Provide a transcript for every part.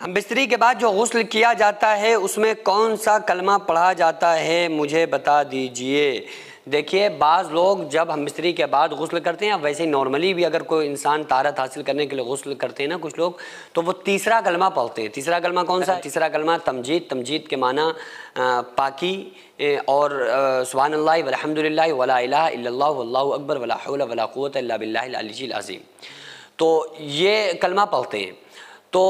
ہم بستری کے بعد جو غسل کیا جاتا ہے اس میں کون سا کلمہ پڑھا جاتا ہے مجھے بتا دیجئے۔ دیکھیے بعض لوگ جب ہم بستری کے بعد غسل کرتے ہیں، ویسے ہی نارملی بھی اگر کوئی انسان طہارت حاصل کرنے کے لیے غسل کرتے ہیں نا کچھ لوگ، تو وہ تیسرا کلمہ پڑھتے ہیں۔ تیسرا کلمہ کون سا ہے؟ تیسرا کلمہ تمجید۔ تمجید کے معنی پاکی اور سبحان اللہ والحمدللہ ولا الہ الا اللہ واللہ اکبر ولا حول ولا قوت الا باللہ العلی العظیم، تو یہ کلمہ پڑھتے ہیں۔ تو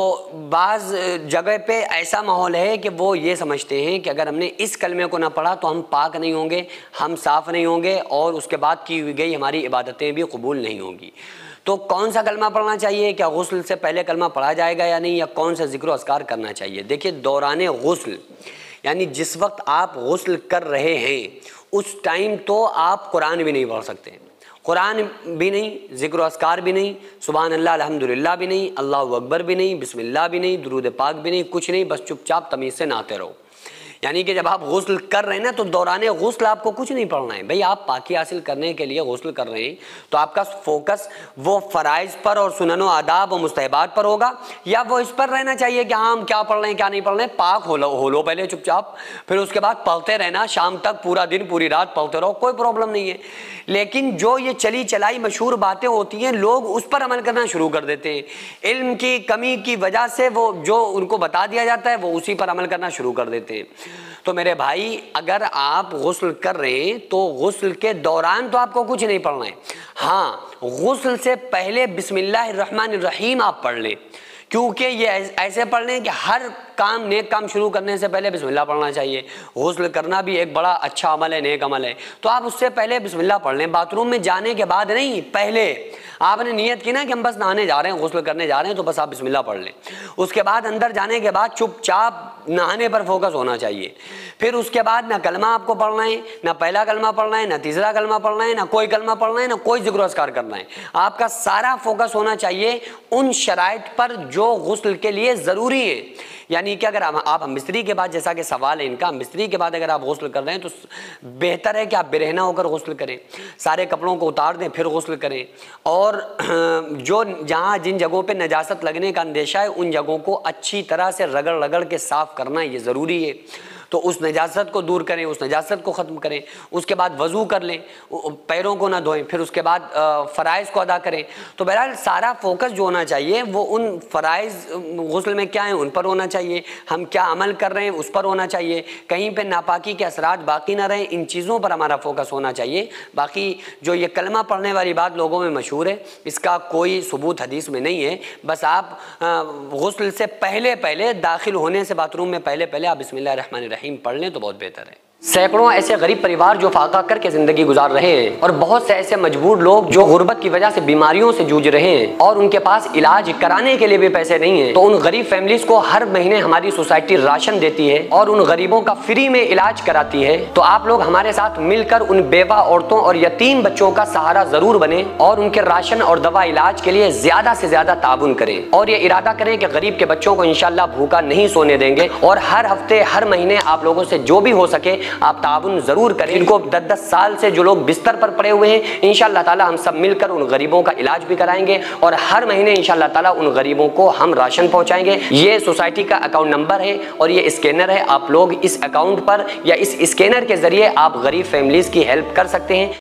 بعض جگہ پہ ایسا ماحول ہے کہ وہ یہ سمجھتے ہیں کہ اگر ہم نے اس کلمے کو نہ پڑھا تو ہم پاک نہیں ہوں گے، ہم صاف نہیں ہوں گے، اور اس کے بعد کی ہوئی گئی ہماری عبادتیں بھی قبول نہیں ہوں گی۔ تو کون سا کلمہ پڑھنا چاہیے؟ کیا غسل سے پہلے کلمہ پڑھا جائے گا یا نہیں، یا کون سا ذکر و اذکار کرنا چاہیے؟ دیکھیے دوران غسل یعنی جس وقت آپ غسل کر رہے ہیں اس ٹائم تو آپ قرآن بھی نہیں پڑھ سکتے، قرآن بھی نہیں، ذکر و اذکار بھی نہیں، سبحان اللہ الحمدللہ بھی نہیں، اللہ اکبر بھی نہیں، بسم اللہ بھی نہیں، درود پاک بھی نہیں، کچھ نہیں، بس چپ چاپ تمیز سے نہاتے رہو۔ یعنی کہ جب آپ غسل کر رہے ہیں نا تو دوران غسل آپ کو کچھ نہیں پڑھنا ہے۔ بھئی آپ پاکی حاصل کرنے کے لیے غسل کر رہے ہیں تو آپ کا فوکس وہ فرائض پر اور سنن و آداب و مستحبات پر ہوگا، یا وہ اس پر رہنا چاہیے کہ ہاں ہم کیا پڑھ رہے ہیں کیا نہیں پڑھ رہے ہیں؟ پاک ہو لو پہلے چپ چاپ، پھر اس کے بعد پڑھتے رہنا، شام تک پورا دن پوری رات پڑھتے رہو، کوئی پرابلم نہیں ہے۔ لیکن جو یہ چلی چلائی مشہور باتیں ہوتی ہیں لوگ اس پر عمل کرنا شروع کر دیتے ہیں، علم کی کمی کی وجہ سے وہ جو ان کو بتا دیا جاتا ہے وہ اسی پر عمل کرنا شروع کر دیتے ہیں۔ تو میرے بھائی اگر آپ غسل کر رہے ہیں تو غسل کے دوران تو آپ کو کچھ نہیں پڑھنا ہے، ہاں غسل سے پہلے بسم اللہ الرحمن الرحیم آپ پڑھ لیں، کیونکہ یہ ایسے پڑھ لیں کہ ہر کام نیک کام شروع کرنے سے پہلے بسم اللہ پڑھنا چاہیے۔ غسل کرنا بھی ایک بڑا اچھا عمل ہے، نیک عمل ہے، تو آپ اس سے پہلے بسم اللہ پڑھ لیں۔ باتھ روم میں جانے کے بعد نہیں، پہلے آپ نے نیت کی نا کہ ہم بس نہانے جا رہے ہیں، غسل کرنے جا رہے ہیں، تو بس آپ بسم اللہ پڑھ لیں۔ اس کے بعد اندر جانے کے بعد چپ چاپ نہانے پر فوکس ہونا چاہیے۔ پھر اس کے بعد نہ کلمہ آپ کو پڑھنا ہے، نہ پہلا کلمہ پڑھنا ہے، نہ تیسرا کلمہ پڑھنا ہے، نہ کوئی کلمہ پڑھنا ہے، نہ کوئی ذکر و اذکار کرنا ہے۔ آپ کا سارا فوکس ہونا چاہیے ان شرائط پر جو غسل کے لیے ضروری ہے۔ یعنی کہ اگر آپ ہم بستری کے بعد، جیسا کہ سوال ہے ان کا، ہم بستری کے بعد اگر آپ غسل کر رہے ہیں تو بہتر ہے کہ آپ برہنہ ہو کر غسل کریں، سارے کپڑوں کو اتار دیں پھر غسل کریں، اور جو جہاں جن جگہوں پہ نجاست لگنے کا اندیشہ ہے ان جگہوں کو اچھی طرح سے رگڑ کے صاف کرنا یہ ضروری ہے۔ تو اس نجاست کو دور کریں، اس نجاست کو ختم کریں، اس کے بعد وضو کر لیں، پیروں کو نہ دھوئیں، پھر اس کے بعد فرائض کو ادا کریں۔ تو بہرحال سارا فوکس جو ہونا چاہیے وہ ان فرائض غسل میں کیا ہیں ان پر ہونا چاہیے، ہم کیا عمل کر رہے ہیں اس پر ہونا چاہیے، کہیں پہ ناپاکی کے اثرات باقی نہ رہیں، ان چیزوں پر ہمارا فوکس ہونا چاہیے۔ باقی جو یہ کلمہ پڑھنے والی بات لوگوں میں مشہور ہے، اس کا کوئی ثبوت حدیث میں نہیں ہے، بس آپ غسل سے پہلے داخل ہونے سے باتھ روم میں پہلے آپ بسم اللہ الرحمن الرحیم پڑھ لیں تو بہت بہتر ہے۔ سینکڑوں ایسے غریب پریوار جو فاقہ کر کے زندگی گزار رہے ہیں، اور بہت سے ایسے مجبور لوگ جو غربت کی وجہ سے بیماریوں سے جوجھ رہے ہیں اور ان کے پاس علاج کرانے کے لیے بھی پیسے نہیں ہیں، تو ان غریب فیملیز کو ہر مہینے ہماری سوسائٹی راشن دیتی ہے اور ان غریبوں کا فری میں علاج کراتی ہے۔ تو آپ لوگ ہمارے ساتھ مل کر ان بیوہ عورتوں اور یتیم بچوں کا سہارا ضرور بنیں اور ان کے راشن اور دوا علاج کے لیے زیادہ سے زیادہ تعاون کریں، اور یہ ارادہ کریں کہ غریب کے بچوں کو انشاءاللہ بھوکا نہیں سونے دیں گے، اور ہر ہفتے ہر مہینے آپ لوگوں سے جو بھی ہو سکے آپ تعاون ضرور کریں۔ ان کو 10 سال سے جو لوگ بستر پر پڑے ہوئے ہیں انشاءاللہ تعالی ہم سب مل کر ان غریبوں کا علاج بھی کرائیں گے، اور ہر مہینے انشاءاللہ تعالی ان غریبوں کو ہم راشن پہنچائیں گے۔ یہ سوسائٹی کا اکاؤنٹ نمبر ہے اور یہ اسکینر ہے، آپ لوگ اس اکاؤنٹ پر یا اس اسکینر کے ذریعے آپ غریب فیملیز کی ہیلپ کر سکتے ہیں۔